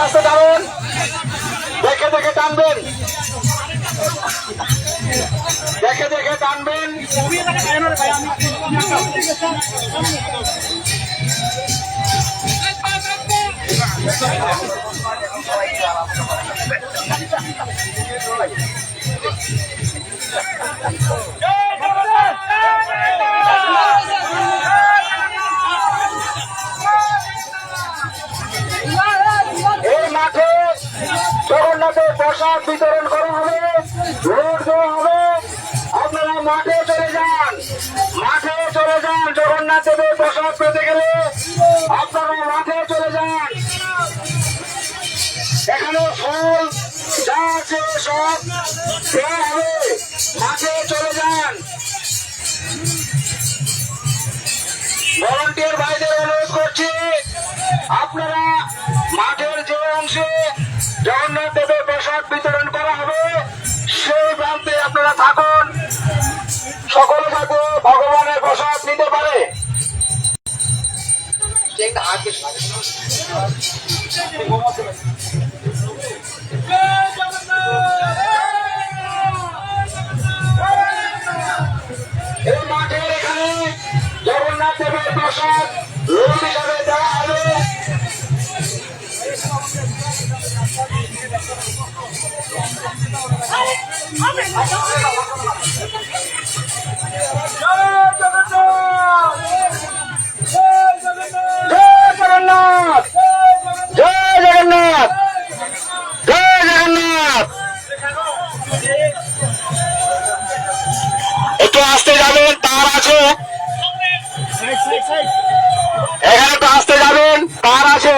আস্তে টানুন, দেখে দেখে টানবেন, দেখে দেখে টানবেন। এই মাঠে জগন্নাথের প্রসাদ বিতরণ করা হবে, রোড দেওয়া হবে। আপনারা মাঠে চলে যান, মাঠে চলে যান। জগন্নাথ দেবের প্রসাদ পেতে গেলে আপনারা মাঠে চলে যান। এখানে ফল যা আছে সব দেওয়া হবে, মাঠে চলে যান। ভলান্টিয়ার ভাইদের অনুরোধ করছি, আপনারা মাঠের যে অংশে জগন্নাথ দেবের প্রসাদ বিতরণ করা হবে সেই প্রান্তে আপনারা থাকুন। সকলে যাতে ভগবানের প্রসাদ নিতে পারে। এই মাঠের এখানে জগন্নাথ দেবের প্রসাদ রোড হিসাবে দেওয়া হবে। জয় জগন্নাথ, জয় জগন্নাথ, জয় জগন্নাথ। একটু আসতে যাবেন, তার আছে এখানে, একটু আসতে যাবেন, তার আছে।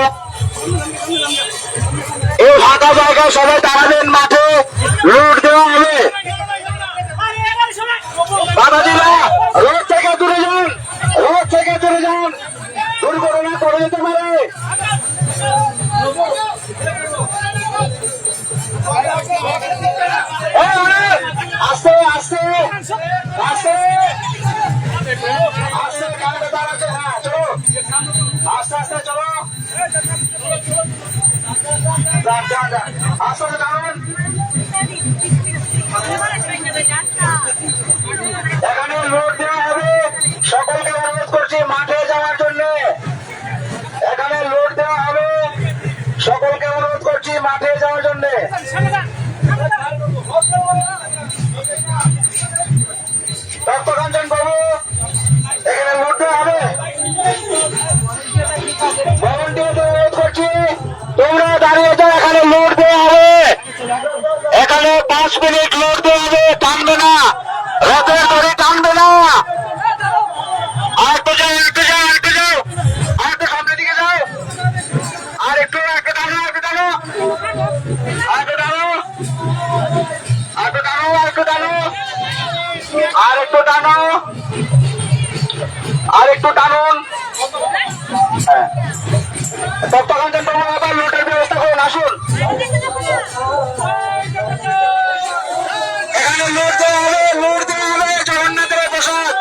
এই ফাঁকা জায়গায় সবাই দাঁড়াবেন, মাঠে রোড দেওয়া হবে। দাদাজিরা রোড থেকে দূরে যান, রোড থেকে দূরে যান, দুর্ঘটনা করে যেতে পারে। আস্তে আস্তে আস্তে আস্তে গাড়িতে দাঁড়াচ্ছে। হ্যাঁ চলো, আস্তে আস্তে চলো, আস্তে আস্তে দাঁড়ান। এখানে লোড দেওয়া হবে, সকলকে অনুরোধ করছি মাঠে যাওয়ার জন্য। এখানে লোড দেওয়া হবে, সকলকে অনুরোধ করছি মাঠে যাওয়ার জন্য। ভক্তকাঞ্চন বাবু, এখানে লোড দেওয়া হবে। ভলান্টিয়ারদের অনুরোধ করছি তোমরা দাঁড়িয়ে যাও, এখানে লোড দেওয়া হবে। এখানে 5 মিনিট লোড দেওয়া হবে, টানবে না, রথের দড়ি টানবে না। আর একটু যাও, একটু যাও, একটু যাও, আর একটু সামনের দিকে যাও, আর একটু একটু টানো, একটু টানো, আর একটু টানো, আর একটু টানো, আর একটু টানো, আর একটু টানো, আর একটু টানুন। হ্যাঁ, ভক্তকাঞ্চন বাবু আবার লোটের ব্যবস্থা করুন, আসুন। এখানে লোড দেওয়া হবে, লোড দেওয়া হবে জগন্নাথের প্রসাদ।